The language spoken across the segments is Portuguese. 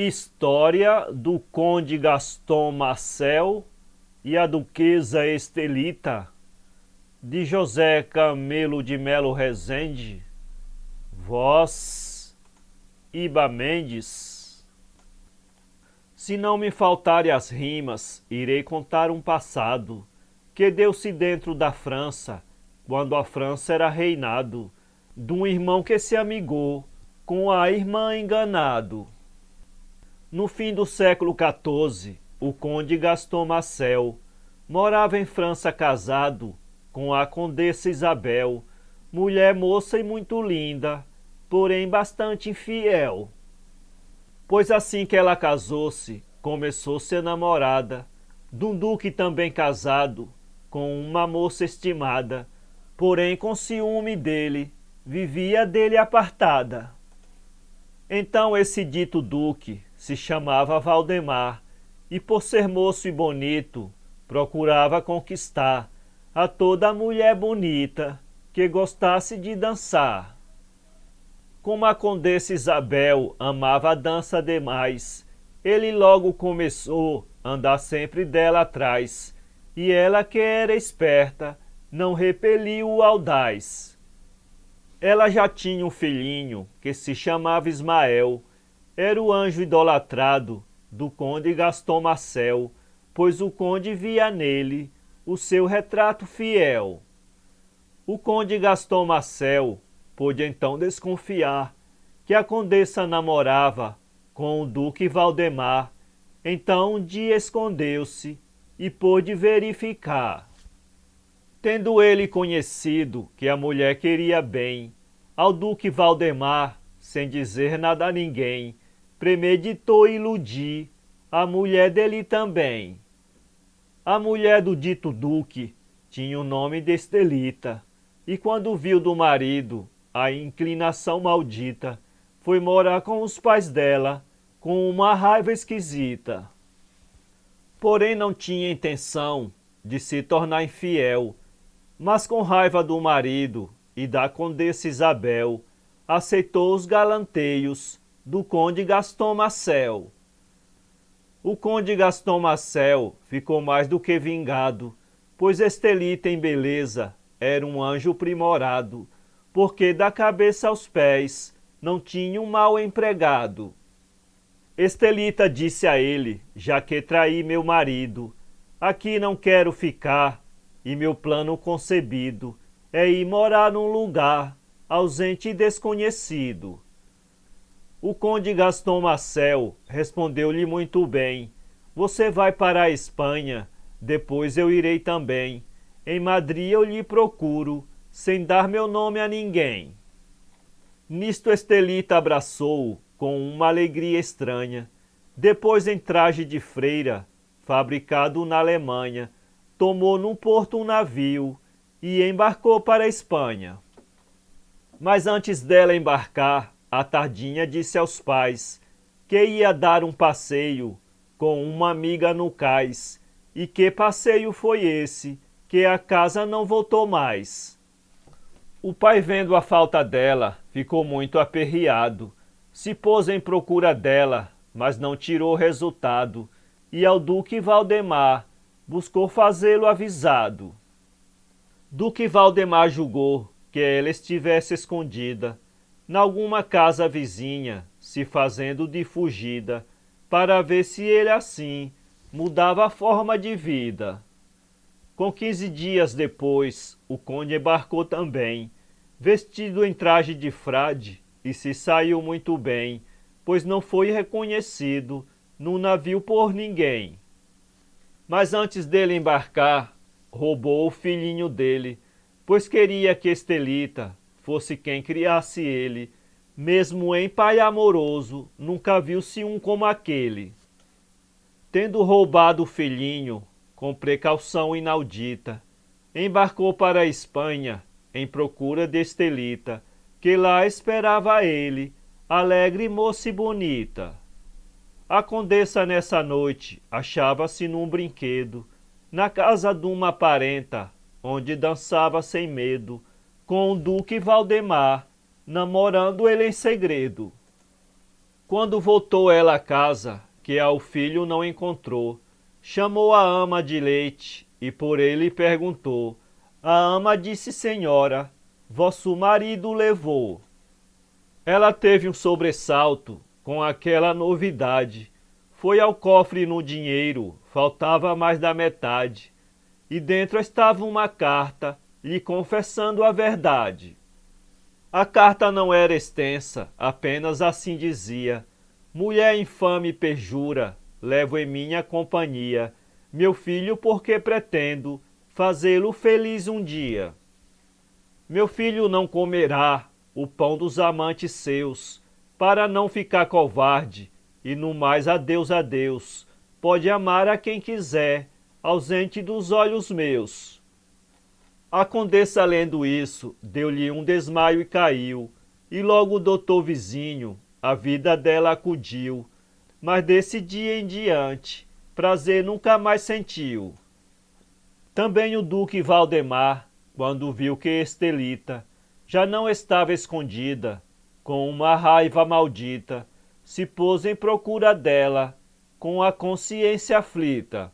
História do Conde Gaston Marcel e a Duquesa Estelita, de José Camelo de Melo Rezende, voz Iba Mendes. Se não me faltarem as rimas, irei contar um passado que deu-se dentro da França, quando a França era reinado, de um irmão que se amigou com a irmã enganado. No fim do século XIV, o conde Gaston Marcel morava em França casado com a condessa Isabel, mulher moça e muito linda, porém bastante infiel. Pois assim que ela casou-se, começou-se a namorada de um duque também casado com uma moça estimada, porém com ciúme dele, vivia dele apartada. Então esse dito duque se chamava Valdemar, e por ser moço e bonito, procurava conquistar a toda mulher bonita que gostasse de dançar. Como a condessa Isabel amava a dança demais, ele logo começou a andar sempre dela atrás, e ela, que era esperta, não repeliu o audaz. Ela já tinha um filhinho que se chamava Ismael, era o anjo idolatrado do conde Gaston Marcel, pois o conde via nele o seu retrato fiel. O conde Gaston Marcel pôde então desconfiar que a condessa namorava com o duque Valdemar, então um dia escondeu-se e pôde verificar. Tendo ele conhecido que a mulher queria bem ao duque Valdemar, sem dizer nada a ninguém, premeditou iludir a mulher dele também. A mulher do dito duque tinha o nome de Estelita, e quando viu do marido a inclinação maldita, foi morar com os pais dela, com uma raiva esquisita. Porém não tinha intenção de se tornar infiel, mas com raiva do marido e da condessa Isabel, aceitou os galanteios do conde Gaston Marcel. O conde Gaston Marcel ficou mais do que vingado, pois Estelita em beleza era um anjo primorado, porque da cabeça aos pés não tinha um mal empregado. Estelita disse a ele: já que traí meu marido, aqui não quero ficar, e meu plano concebido é ir morar num lugar ausente e desconhecido. O conde Gaston Marcel respondeu-lhe muito bem: você vai para a Espanha, depois eu irei também. Em Madrid eu lhe procuro, sem dar meu nome a ninguém. Nisto Estelita abraçou-o com uma alegria estranha. Depois, em traje de freira, fabricado na Alemanha, tomou num porto um navio e embarcou para a Espanha. Mas antes dela embarcar, a tardinha disse aos pais que ia dar um passeio com uma amiga no cais, e que passeio foi esse, que a casa não voltou mais. O pai, vendo a falta dela, ficou muito aperreado, se pôs em procura dela, mas não tirou resultado, e ao duque Valdemar buscou fazê-lo avisado. Duque Valdemar julgou que ela estivesse escondida nalguma casa vizinha, se fazendo de fugida, para ver se ele assim mudava a forma de vida. Com 15 dias depois, o conde embarcou também, vestido em traje de frade, e se saiu muito bem, pois não foi reconhecido no navio por ninguém. Mas antes dele embarcar, roubou o filhinho dele, pois queria que Estelita fosse quem criasse ele, mesmo em pai amoroso, nunca viu-se um como aquele. Tendo roubado o filhinho, com precaução inaudita, embarcou para a Espanha, em procura de Estelita, que lá esperava ele, alegre moça e bonita. A condessa nessa noite achava-se num brinquedo, na casa de uma parenta, onde dançava sem medo, com o duque Valdemar, namorando ele em segredo. Quando voltou ela a casa, que ao filho não encontrou, chamou a ama de leite e por ele perguntou. A ama disse: Senhora, vosso marido levou. Ela teve um sobressalto com aquela novidade. Foi ao cofre no dinheiro, faltava mais da metade. E dentro estava uma carta, lhe confessando a verdade. A carta não era extensa, apenas assim dizia: Mulher infame e perjura, levo em minha companhia meu filho porque pretendo fazê-lo feliz um dia. Meu filho não comerá o pão dos amantes seus, para não ficar covarde, e no mais adeus, adeus, pode amar a quem quiser, ausente dos olhos meus. A condessa, lendo isso, deu-lhe um desmaio e caiu, e logo o doutor vizinho, a vida dela acudiu, mas desse dia em diante, prazer nunca mais sentiu. Também o duque Valdemar, quando viu que Estelita já não estava escondida, com uma raiva maldita, se pôs em procura dela, com a consciência aflita.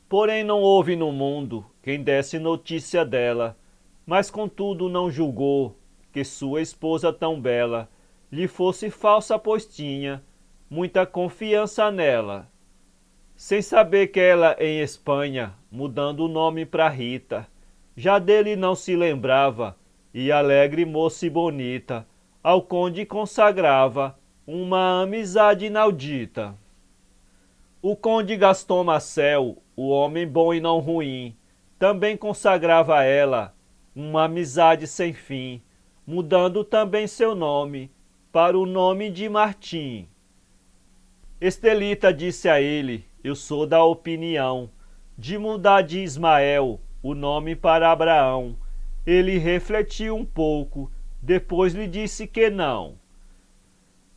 Porém não houve no mundo quem desse notícia dela, mas contudo não julgou que sua esposa tão bela lhe fosse falsa, pois tinha muita confiança nela. Sem saber que ela em Espanha, mudando o nome para Rita, já dele não se lembrava, e alegre moça e bonita, ao conde consagrava uma amizade inaudita. O conde Gaston Marcel, o homem bom e não ruim, também consagrava a ela uma amizade sem fim, mudando também seu nome para o nome de Martim. Estelita disse a ele: eu sou da opinião de mudar de Ismael o nome para Abraão. Ele refletiu um pouco, depois lhe disse que não.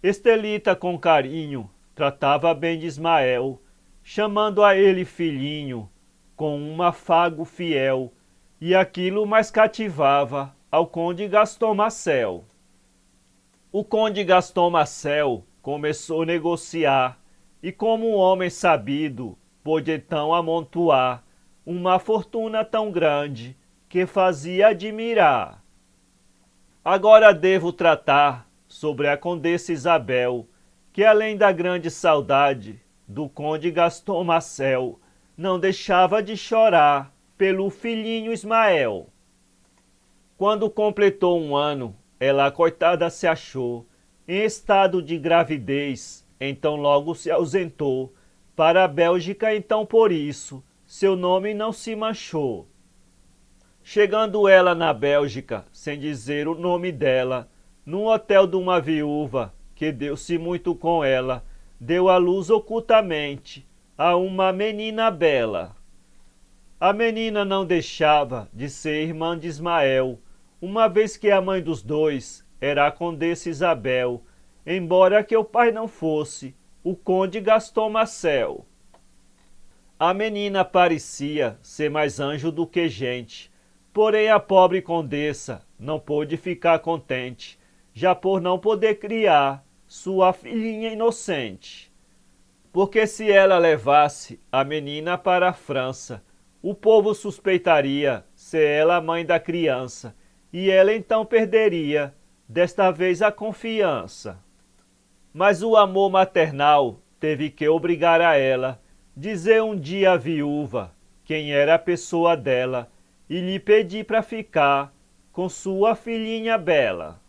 Estelita com carinho tratava bem de Ismael, chamando a ele filhinho, com um afago fiel, e aquilo mais cativava ao conde Gaston Marcel. O conde Gaston Marcel começou a negociar, e como um homem sabido, pôde então amontoar uma fortuna tão grande que fazia admirar. Agora devo tratar sobre a condessa Isabel, que além da grande saudade do conde Gaston Marcel, não deixava de chorar pelo filhinho Ismael. Quando completou 1 ano, ela, coitada, se achou em estado de gravidez, então logo se ausentou para a Bélgica, então por isso seu nome não se manchou. Chegando ela na Bélgica, sem dizer o nome dela, num hotel de uma viúva, que deu-se muito com ela, deu à luz ocultamente a uma menina bela. A menina não deixava de ser irmã de Ismael, uma vez que a mãe dos dois era a condessa Isabel, embora que o pai não fosse o conde Gaston Marcel. A menina parecia ser mais anjo do que gente, porém a pobre condessa não pôde ficar contente, já por não poder criar sua filhinha inocente. Porque se ela levasse a menina para a França, o povo suspeitaria ser ela a mãe da criança, e ela então perderia, desta vez, a confiança. Mas o amor maternal teve que obrigar a ela dizer um dia à viúva quem era a pessoa dela e lhe pedir para ficar com sua filhinha bela.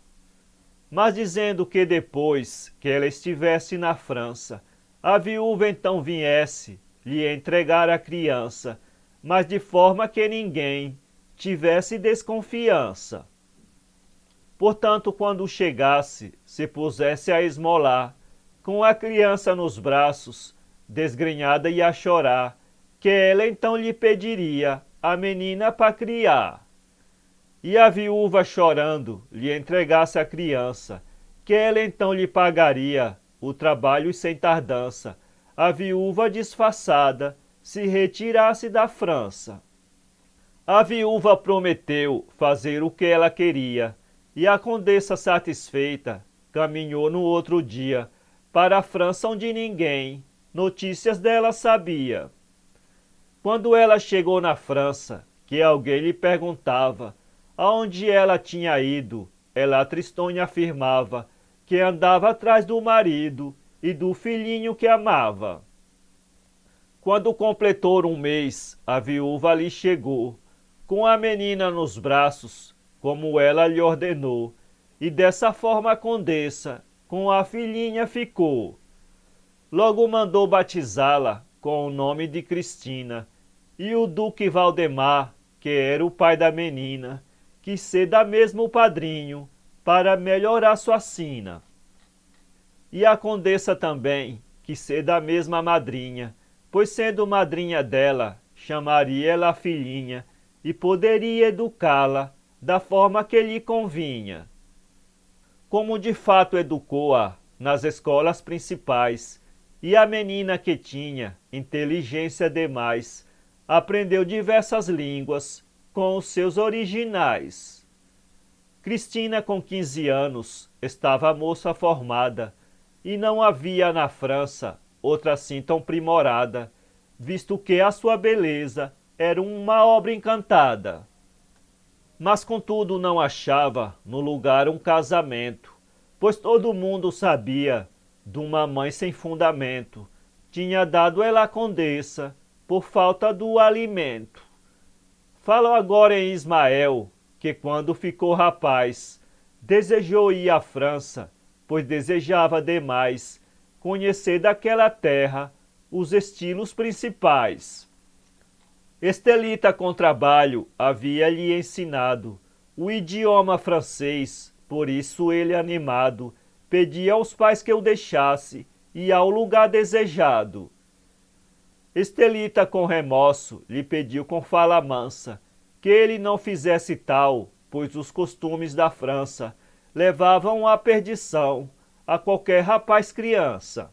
Mas dizendo que depois que ela estivesse na França, a viúva então viesse lhe entregar a criança, mas de forma que ninguém tivesse desconfiança. Portanto, quando chegasse, se pusesse a esmolar, com a criança nos braços, desgrenhada e a chorar, que ela então lhe pediria a menina para criar. E a viúva, chorando, lhe entregasse a criança, que ela então lhe pagaria o trabalho e sem tardança, a viúva disfarçada se retirasse da França. A viúva prometeu fazer o que ela queria, e a condessa, satisfeita, caminhou no outro dia para a França onde ninguém notícias dela sabia. Quando ela chegou na França, que alguém lhe perguntava aonde ela tinha ido, ela tristonha afirmava que andava atrás do marido e do filhinho que amava. Quando completou um mês, a viúva lhe chegou, com a menina nos braços, como ela lhe ordenou, e dessa forma a condessa com a filhinha ficou. Logo mandou batizá-la com o nome de Cristina, e o duque Valdemar, que era o pai da menina, quis ser da mesmo padrinho, para melhorar sua sina. E a condessa também quis ser da mesma madrinha, pois sendo madrinha dela, chamaria ela a filhinha, e poderia educá-la da forma que lhe convinha. Como de fato educou-a nas escolas principais, e a menina que tinha inteligência demais, aprendeu diversas línguas com os seus originais. Cristina, com 15 anos, estava moça formada, e não havia na França outra assim tão primorada, visto que a sua beleza era uma obra encantada. Mas contudo não achava no lugar um casamento, pois todo mundo sabia de uma mãe sem fundamento, tinha dado ela a condessa por falta do alimento. Falo agora em Ismael, que quando ficou rapaz, desejou ir à França, pois desejava demais conhecer daquela terra os estilos principais. Estelita com trabalho havia-lhe ensinado o idioma francês, por isso ele animado pedia aos pais que o deixasse e ao lugar desejado. Estelita com remorso lhe pediu com fala mansa que ele não fizesse tal, pois os costumes da França levavam à perdição a qualquer rapaz criança.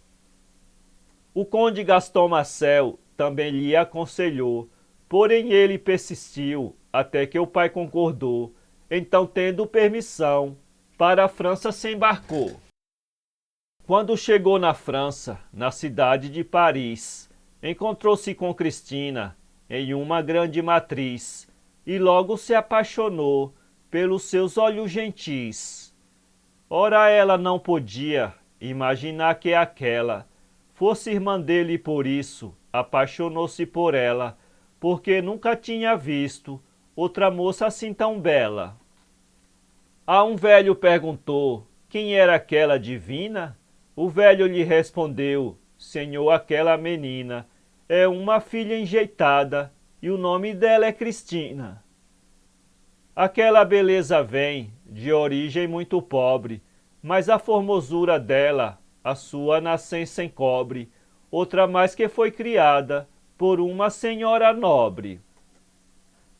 O conde Gaston Marcel também lhe aconselhou, porém ele persistiu até que o pai concordou. Então, tendo permissão, para a França se embarcou. Quando chegou na França, na cidade de Paris, encontrou-se com Cristina em uma grande matriz e logo se apaixonou pelos seus olhos gentis. Ora, ela não podia imaginar que aquela fosse irmã dele e por isso apaixonou-se por ela, porque nunca tinha visto outra moça assim tão bela. A um velho perguntou quem era aquela divina. O velho lhe respondeu: Senhor, aquela menina é uma filha enjeitada e o nome dela é Cristina. Aquela beleza vem de origem muito pobre, mas a formosura dela a sua nascença encobre, outra mais que foi criada por uma senhora nobre.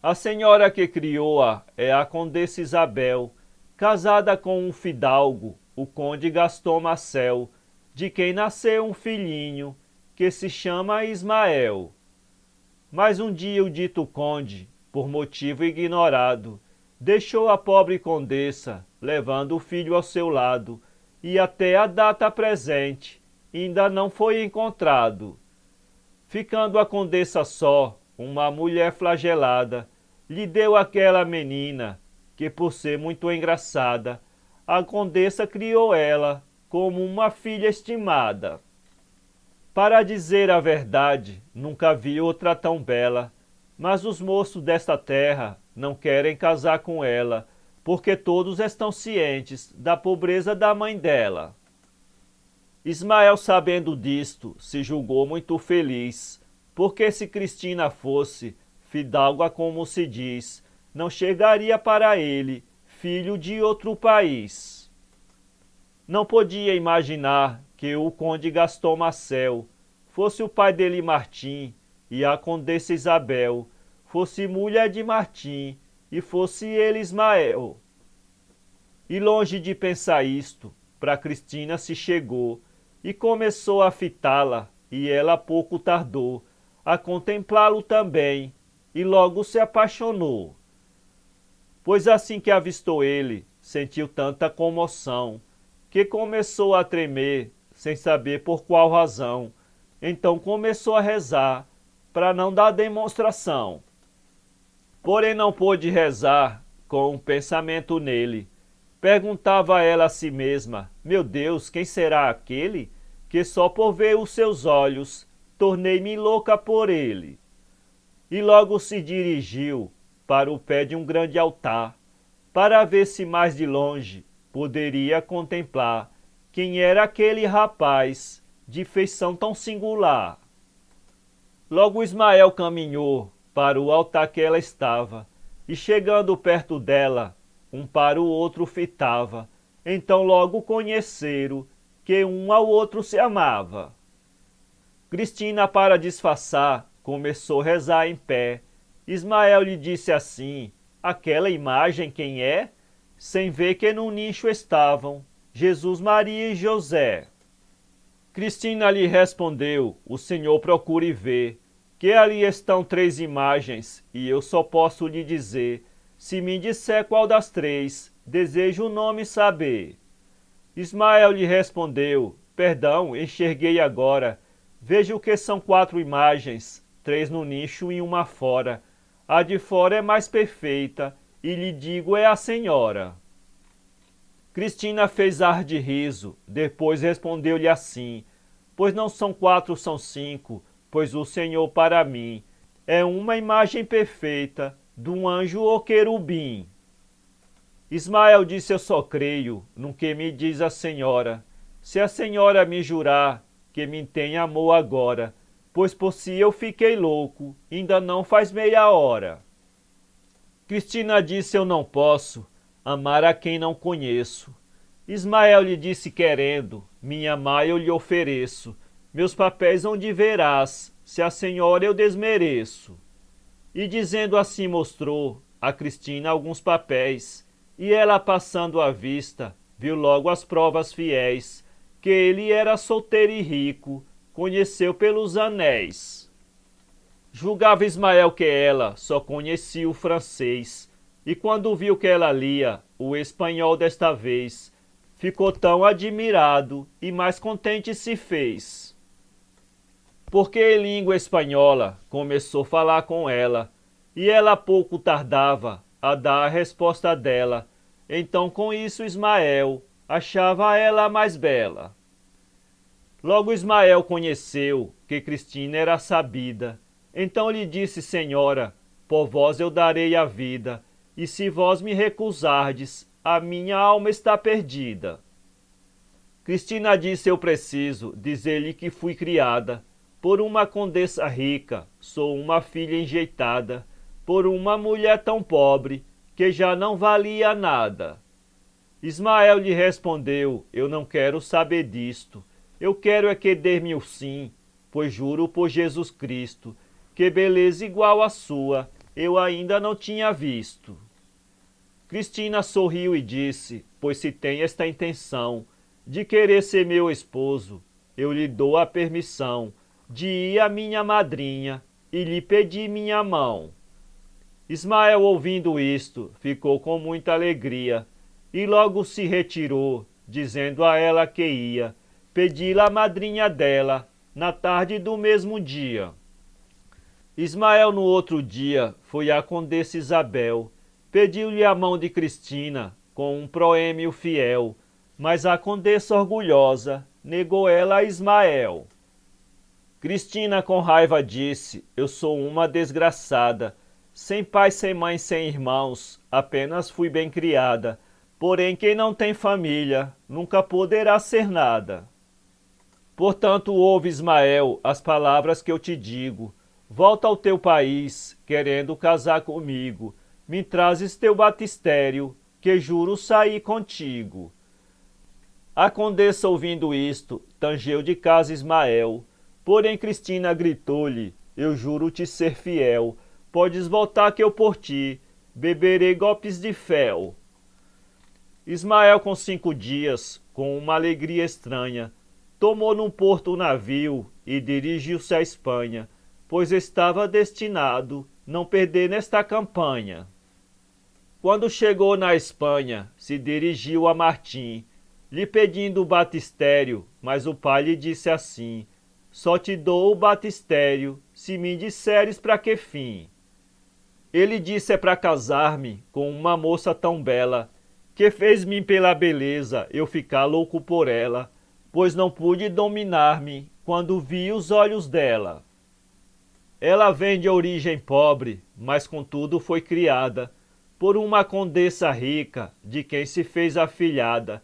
A senhora que criou-a é a condessa Isabel, casada com um fidalgo, o conde Gaston Marcel, de quem nasceu um filhinho, que se chama Ismael. Mas um dia o dito conde, por motivo ignorado, deixou a pobre condessa, levando o filho ao seu lado, e até a data presente ainda não foi encontrado. Ficando a condessa só, uma mulher flagelada lhe deu aquela menina, que por ser muito engraçada, a condessa criou ela como uma filha estimada. Para dizer a verdade, nunca vi outra tão bela, mas os moços desta terra não querem casar com ela, porque todos estão cientes da pobreza da mãe dela. Ismael, sabendo disto, se julgou muito feliz, porque se Cristina fosse fidalga como se diz, não chegaria para ele filho de outro país. Não podia imaginar que o conde Gaston Marcel fosse o pai dele Martim e a condessa Isabel fosse mulher de Martim e fosse ele Ismael. E longe de pensar isto, para Cristina se chegou e começou a fitá-la, e ela pouco tardou a contemplá-lo também, e logo se apaixonou. Pois assim que avistou ele, sentiu tanta comoção, que começou a tremer, sem saber por qual razão. Então começou a rezar, para não dar demonstração. Porém não pôde rezar com um pensamento nele. Perguntava ela a si mesma: meu Deus, quem será aquele que só por ver os seus olhos tornei-me louca por ele? E logo se dirigiu para o pé de um grande altar, para ver se mais de longe poderia contemplar quem era aquele rapaz de feição tão singular. Logo Ismael caminhou para o altar que ela estava, e chegando perto dela, um para o outro fitava. Então logo conheceram que um ao outro se amava. Cristina, para disfarçar, começou a rezar em pé. Ismael lhe disse assim: aquela imagem quem é? Sem ver que no nicho estavam Jesus, Maria e José. Cristina lhe respondeu: o Senhor procure ver, que ali estão 3 imagens, e eu só posso lhe dizer, se me disser qual das 3, desejo o nome saber. Ismael lhe respondeu: perdão, enxerguei agora, vejo que são 4 imagens, 3 no nicho e uma fora. A de fora é mais perfeita, e lhe digo é a senhora. Cristina fez ar de riso, depois respondeu-lhe assim: pois não são 4, são 5, pois o Senhor para mim é uma imagem perfeita de um anjo ou querubim. Ismael disse: eu só creio no que me diz a senhora, se a senhora me jurar que me tem amor agora, pois por si eu fiquei louco, ainda não faz meia hora. Cristina disse: eu não posso amar a quem não conheço. Ismael lhe disse querendo: minha amar eu lhe ofereço, meus papéis onde verás, se a senhora eu desmereço. E dizendo assim mostrou a Cristina alguns papéis, e ela passando à vista, viu logo as provas fiéis, que ele era solteiro e rico, conheceu pelos anéis. Julgava Ismael que ela só conhecia o francês, e quando viu que ela lia o espanhol desta vez, ficou tão admirado e mais contente se fez. Porque em língua espanhola começou a falar com ela, e ela pouco tardava a dar a resposta dela. Então com isso Ismael achava ela mais bela. Logo Ismael conheceu que Cristina era sabida. Então lhe disse: senhora, por vós eu darei a vida, e se vós me recusardes, a minha alma está perdida. Cristina disse: eu preciso dizer-lhe que fui criada por uma condessa rica, sou uma filha enjeitada, por uma mulher tão pobre, que já não valia nada. Ismael lhe respondeu: eu não quero saber disto, eu quero é que dê-me o sim, pois juro por Jesus Cristo, que beleza igual à sua eu ainda não tinha visto. Cristina sorriu e disse: pois se tem esta intenção de querer ser meu esposo, eu lhe dou a permissão de ir à minha madrinha e lhe pedir minha mão. Ismael, ouvindo isto, ficou com muita alegria e logo se retirou, dizendo a ela que ia pedir-lhe a madrinha dela na tarde do mesmo dia. Ismael no outro dia foi à condessa Isabel, pediu-lhe a mão de Cristina com um proêmio fiel, mas a condessa orgulhosa negou ela a Ismael. Cristina com raiva disse: eu sou uma desgraçada, sem pai, sem mãe, sem irmãos, apenas fui bem criada, porém quem não tem família nunca poderá ser nada. Portanto ouve, Ismael, as palavras que eu te digo, volta ao teu país, querendo casar comigo, me trazes teu batistério, que juro sair contigo. A condessa, ouvindo isto, tangeu de casa Ismael, porém Cristina gritou-lhe: eu juro-te ser fiel, podes voltar que eu por ti beberei golpes de fel. Ismael com 5 dias, com uma alegria estranha, tomou num porto o navio e dirigiu-se à Espanha, pois estava destinado não perder nesta campanha. Quando chegou na Espanha, se dirigiu a Martim, lhe pedindo o batistério, mas o pai lhe disse assim: só te dou o batistério, se me disseres para que fim. Ele disse: é para casar-me com uma moça tão bela, que fez-me pela beleza eu ficar louco por ela, pois não pude dominar-me quando vi os olhos dela. Ela vem de origem pobre, mas contudo foi criada por uma condessa rica, de quem se fez afilhada,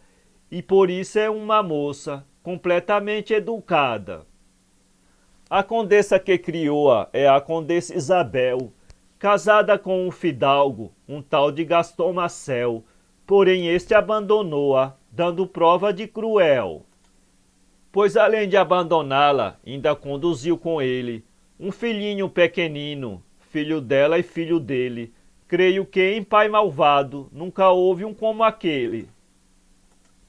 e por isso é uma moça completamente educada. A condessa que criou-a é a condessa Isabel, casada com um fidalgo, um tal de Gaston Marcel, porém este abandonou-a, dando prova de cruel. Pois além de abandoná-la, ainda conduziu com ele um filhinho pequenino, filho dela e filho dele. Creio que em pai malvado nunca houve um como aquele.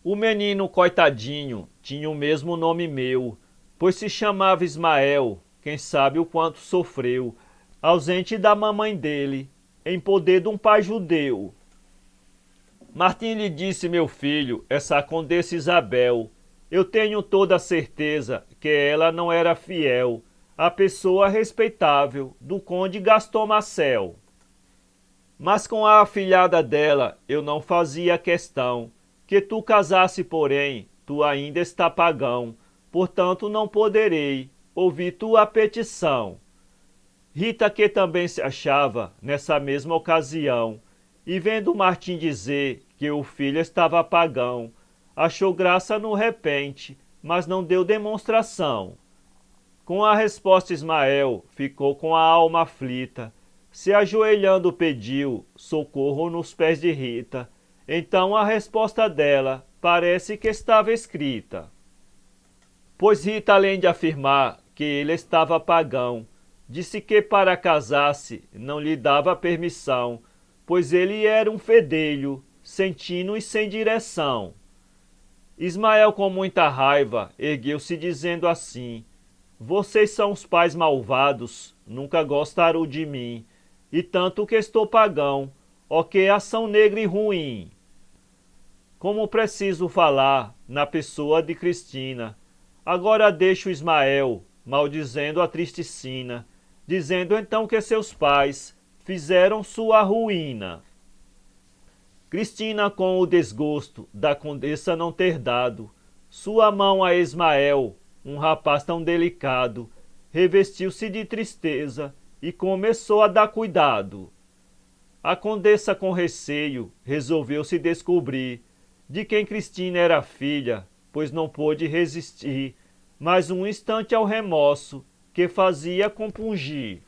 O menino, coitadinho, tinha o mesmo nome meu, pois se chamava Ismael, quem sabe o quanto sofreu, ausente da mamãe dele, em poder de um pai judeu. Martim lhe disse: meu filho, essa condessa Isabel, eu tenho toda a certeza que ela não era fiel à pessoa respeitável do conde Gaston Marcel. Mas com a afilhada dela eu não fazia questão que tu casasse, porém, tu ainda está pagão, portanto não poderei ouvir tua petição. Rita, que também se achava nessa mesma ocasião, e vendo Martim dizer que o filho estava pagão, achou graça no repente, mas não deu demonstração. Com a resposta Ismael ficou com a alma aflita, se ajoelhando pediu socorro nos pés de Rita. Então a resposta dela parece que estava escrita. Pois Rita, além de afirmar que ele estava pagão, disse que para casar-se não lhe dava permissão, pois ele era um fedelho, sem tino e sem direção. Ismael, com muita raiva, ergueu-se dizendo assim: vocês são os pais malvados, nunca gostaram de mim, e tanto que estou pagão, ó que ação negra e ruim. Como preciso falar na pessoa de Cristina, agora deixo Ismael, maldizendo a triste sina, dizendo então que seus pais fizeram sua ruína. Cristina, com o desgosto da condessa não ter dado sua mão a Ismael, um rapaz tão delicado, revestiu-se de tristeza e começou a dar cuidado. A condessa, com receio, resolveu se descobrir de quem Cristina era filha, pois não pôde resistir mais um instante ao remorso que fazia compungir.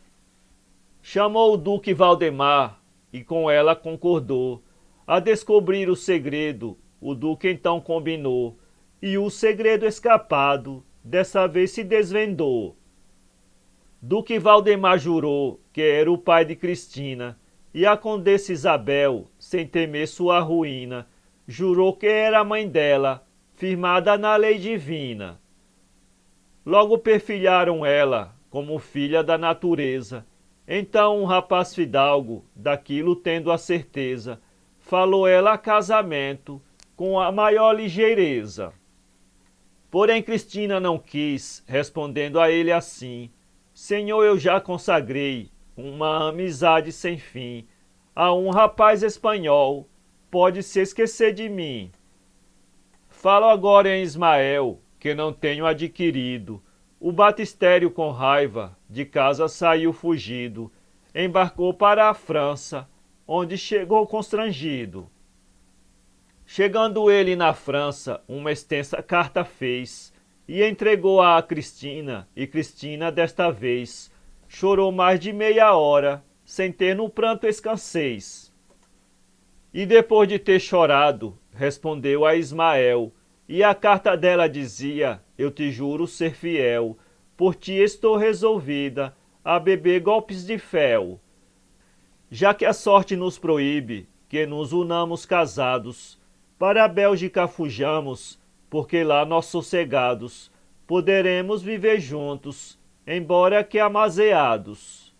Chamou o duque Valdemar e com ela concordou a descobrir o segredo. O duque então combinou, e o segredo escapado dessa vez se desvendou. Duque Valdemar jurou que era o pai de Cristina, e a condessa Isabel, sem temer sua ruína, jurou que era a mãe dela, firmada na lei divina. Logo perfilharam ela como filha da natureza. Então um rapaz fidalgo, daquilo tendo a certeza, falou ela a casamento com a maior ligeireza. Porém Cristina não quis, respondendo a ele assim: Senhor, eu já consagrei uma amizade sem fim a um rapaz espanhol, pode se esquecer de mim. Falo agora em Ismael, que não tenho adquirido. O batistério, com raiva, de casa saiu fugido, embarcou para a França, onde chegou constrangido. Chegando ele na França, uma extensa carta fez, e entregou-a a Cristina, e Cristina desta vez chorou mais de meia hora, sem ter no pranto escassez. E depois de ter chorado, respondeu a Ismael, e a carta dela dizia: eu te juro ser fiel, por ti estou resolvida a beber golpes de fel. Já que a sorte nos proíbe que nos unamos casados, para a Bélgica fujamos, porque lá nós sossegados poderemos viver juntos, embora que amazeados.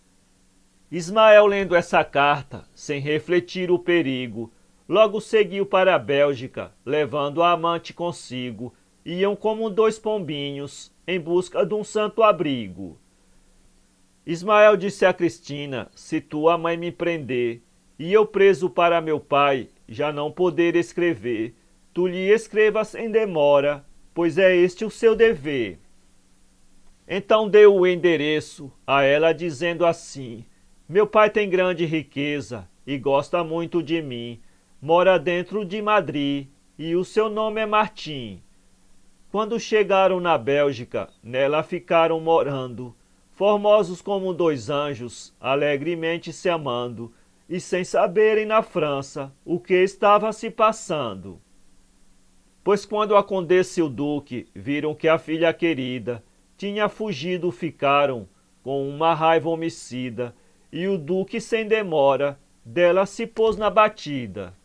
Ismael, lendo essa carta, sem refletir o perigo, Logo seguiu para a Bélgica, levando a amante consigo. Iam como dois pombinhos, em busca de um santo abrigo. Ismael disse a Cristina: se tua mãe me prender, e eu preso para meu pai, já não poder escrever, tu lhe escrevas sem demora, pois é este o seu dever. Então deu o endereço a ela, dizendo assim: meu pai tem grande riqueza e gosta muito de mim, mora dentro de Madrid e o seu nome é Martim. Quando chegaram na Bélgica, nela ficaram morando, formosos como dois anjos, alegremente se amando, e sem saberem na França o que estava se passando. Pois quando a condessa e o duque viram que a filha querida tinha fugido, ficaram com uma raiva homicida, e o duque sem demora dela se pôs na batida.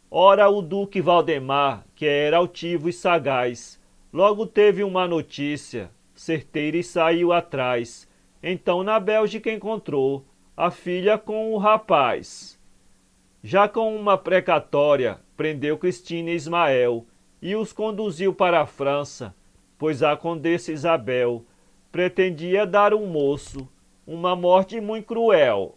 Ora, o duque Valdemar, que era altivo e sagaz, logo teve uma notícia certeira e saiu atrás. Então na Bélgica encontrou a filha com o rapaz. Já com uma precatória, prendeu Cristina e Ismael e os conduziu para a França, pois a condessa Isabel pretendia dar ao moço uma morte muito cruel.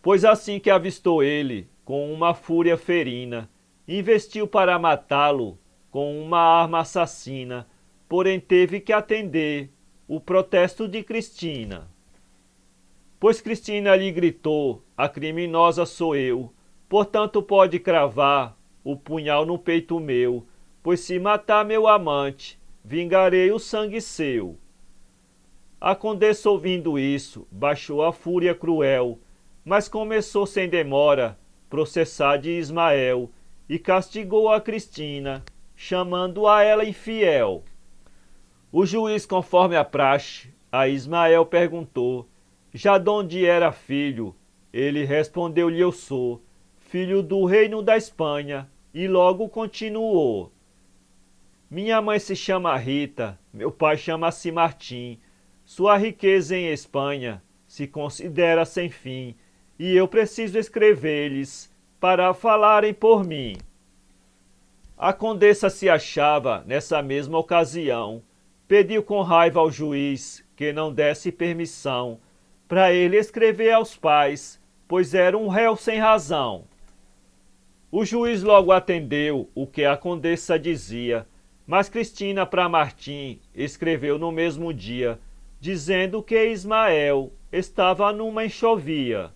Pois assim que avistou ele, com uma fúria ferina, investiu para matá-lo com uma arma assassina, porém teve que atender o protesto de Cristina. Pois Cristina lhe gritou: a criminosa sou eu, portanto pode cravar o punhal no peito meu, pois se matar meu amante, vingarei o sangue seu. A condessa, ouvindo isso, baixou a fúria cruel, mas começou sem demora processar de Ismael e castigou a Cristina, chamando a ela infiel. O juiz, conforme a praxe, a Ismael perguntou: já donde era filho? Ele respondeu-lhe: eu sou filho do reino da Espanha, e logo continuou: minha mãe se chama Rita, meu pai chama-se Martim, sua riqueza em Espanha se considera sem fim, e eu preciso escrever-lhes para falarem por mim. A condessa se achava nessa mesma ocasião, pediu com raiva ao juiz que não desse permissão para ele escrever aos pais, pois era um réu sem razão. O juiz logo atendeu o que a condessa dizia, mas Cristina para Martim escreveu no mesmo dia, dizendo que Ismael estava numa enxovia.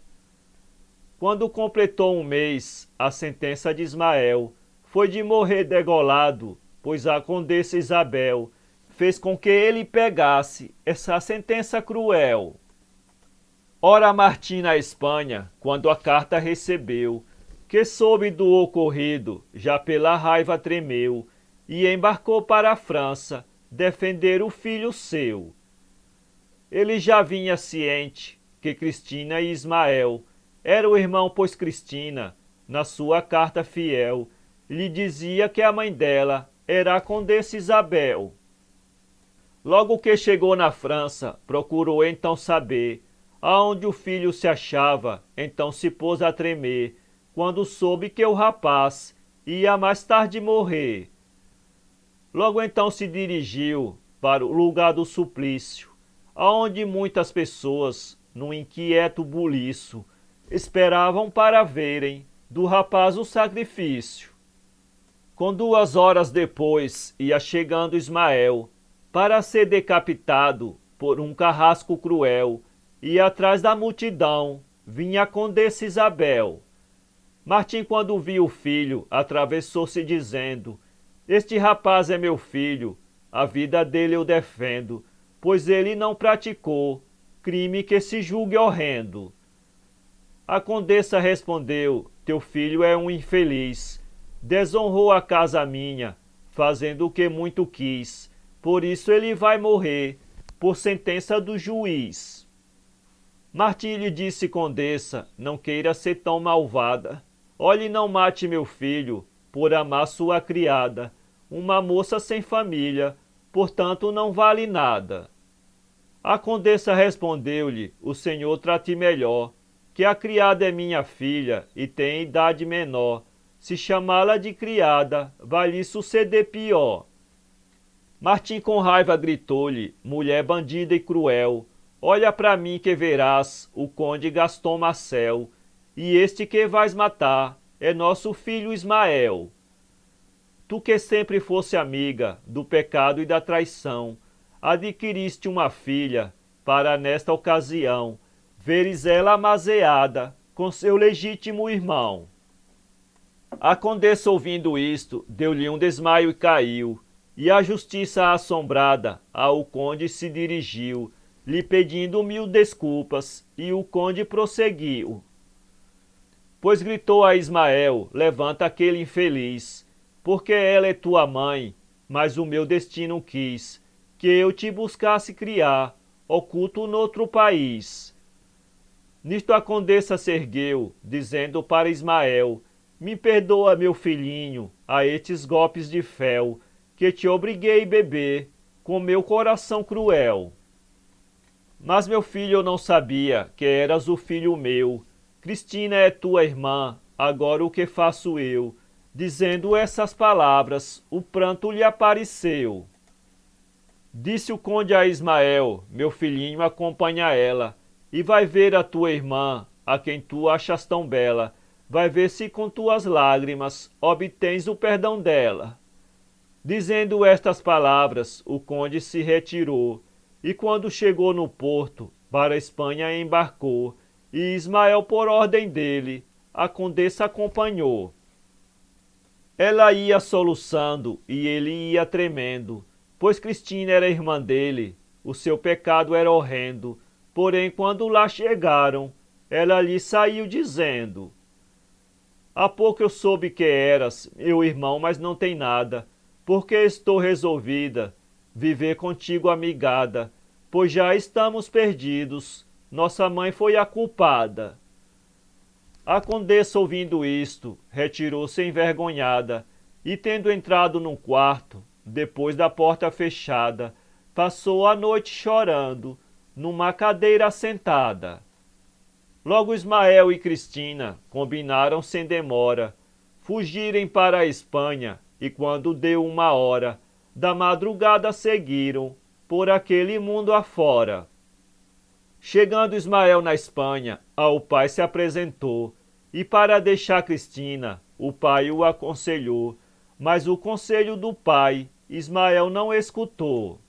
Quando completou um mês, a sentença de Ismael foi de morrer degolado, pois a condessa Isabel fez com que ele pegasse essa sentença cruel. Ora, Martim na Espanha, quando a carta recebeu, que soube do ocorrido, já pela raiva tremeu, e embarcou para a França defender o filho seu. Ele já vinha ciente que Cristina e Ismael era o irmão, pois Cristina, na sua carta fiel, lhe dizia que a mãe dela era a condessa Isabel. Logo que chegou na França, procurou então saber aonde o filho se achava, então se pôs a tremer, quando soube que o rapaz ia mais tarde morrer. Logo então se dirigiu para o lugar do suplício, aonde muitas pessoas, num inquieto buliço, esperavam para verem do rapaz o sacrifício. Com 2 horas depois ia chegando Ismael, para ser decapitado por um carrasco cruel, e atrás da multidão vinha a condessa Isabel. Martim, quando viu o filho, atravessou-se dizendo: este rapaz é meu filho, a vida dele eu defendo, pois ele não praticou crime que se julgue horrendo. A condessa respondeu: teu filho é um infeliz, desonrou a casa minha, fazendo o que muito quis, por isso ele vai morrer, por sentença do juiz. Martim lhe disse: condessa, não queira ser tão malvada, olhe, não mate meu filho, por amar sua criada, uma moça sem família, portanto não vale nada. A condessa respondeu-lhe: o senhor trate melhor, que a criada é minha filha e tem idade menor. Se chamá-la de criada, vai lhe suceder pior. Martim com raiva gritou-lhe: mulher bandida e cruel, olha para mim que verás o conde Gaston Marcel, e este que vais matar é nosso filho Ismael. Tu que sempre fosse amiga do pecado e da traição, adquiriste uma filha para nesta ocasião veres ela amazeada com seu legítimo irmão. A condessa, ouvindo isto, deu-lhe um desmaio e caiu, e a justiça assombrada ao conde se dirigiu, lhe pedindo 1000 desculpas, e o conde prosseguiu. Pois gritou a Ismael: levanta aquele infeliz, porque ela é tua mãe, mas o meu destino quis, que eu te buscasse criar, oculto noutro país. Nisto a condessa se ergueu, dizendo para Ismael: me perdoa, meu filhinho, a estes golpes de fel, que te obriguei a beber, com meu coração cruel. Mas, meu filho, eu não sabia que eras o filho meu. Cristina é tua irmã, agora o que faço eu? Dizendo essas palavras, o pranto lhe apareceu. Disse o conde a Ismael: meu filhinho, acompanha ela, e vai ver a tua irmã, a quem tu achas tão bela. Vai ver se com tuas lágrimas obtens o perdão dela. Dizendo estas palavras, o conde se retirou, e quando chegou no porto, para a Espanha embarcou, e Ismael, por ordem dele, a condessa acompanhou. Ela ia soluçando e ele ia tremendo, pois Cristina era irmã dele, o seu pecado era horrendo. Porém, quando lá chegaram, ela lhe saiu dizendo: há pouco eu soube que eras meu irmão, mas não tem nada, porque estou resolvida viver contigo amigada, pois já estamos perdidos, nossa mãe foi a culpada. A condessa, ouvindo isto, retirou-se envergonhada, e tendo entrado num quarto, depois da porta fechada, passou a noite chorando, numa cadeira sentada. Logo Ismael e Cristina combinaram sem demora fugirem para a Espanha, e quando deu 1 hora da madrugada seguiram por aquele mundo afora. Chegando Ismael na Espanha, ao pai se apresentou, e para deixar Cristina, o pai o aconselhou, mas o conselho do pai Ismael não escutou.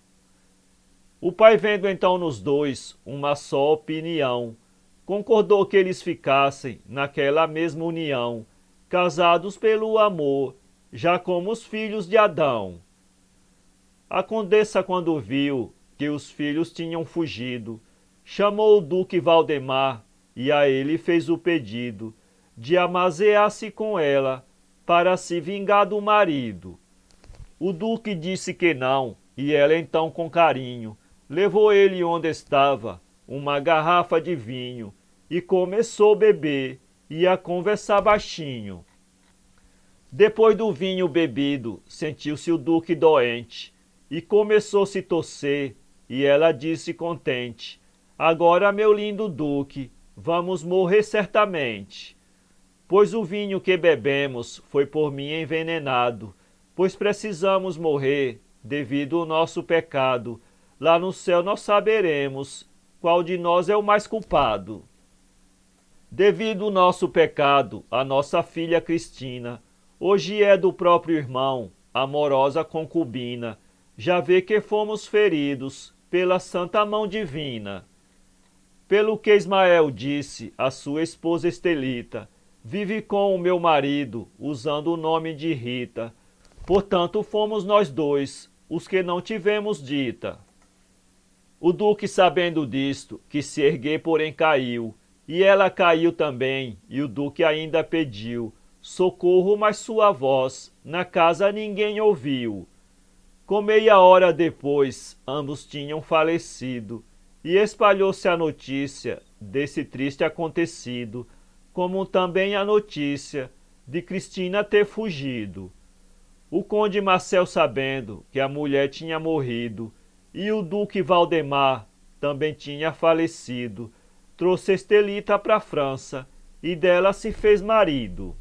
O pai, vendo então nos dois uma só opinião, concordou que eles ficassem naquela mesma união, casados pelo amor, já como os filhos de Adão. A condessa, quando viu que os filhos tinham fugido, chamou o duque Valdemar e a ele fez o pedido de amazear-se com ela para se vingar do marido. O duque disse que não, e ela então, com carinho, levou ele onde estava uma garrafa de vinho e começou a beber e a conversar baixinho. Depois do vinho bebido, sentiu-se o duque doente e começou a se torcer, e ela disse contente: agora, meu lindo duque, vamos morrer certamente, pois o vinho que bebemos foi por mim envenenado, pois precisamos morrer devido ao nosso pecado. Lá no céu nós saberemos qual de nós é o mais culpado. Devido ao nosso pecado, a nossa filha Cristina hoje é do próprio irmão, amorosa concubina. Já vê que fomos feridos pela santa mão divina. Pelo que Ismael disse à sua esposa Estelita: vive com o meu marido, usando o nome de Rita. Portanto, fomos nós dois os que não tivemos dita. O duque, sabendo disto, que se erguer, porém caiu, e ela caiu também, e o duque ainda pediu socorro, mas sua voz na casa ninguém ouviu. Com 30 depois, ambos tinham falecido, e espalhou-se a notícia desse triste acontecido, como também a notícia de Cristina ter fugido. O conde Marcel, sabendo que a mulher tinha morrido, e o duque Valdemar também tinha falecido, trouxe Estelita para a França e dela se fez marido.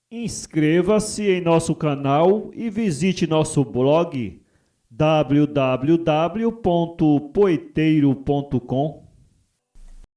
Inscreva-se em nosso canal e visite nosso blog www.poeteiro.com.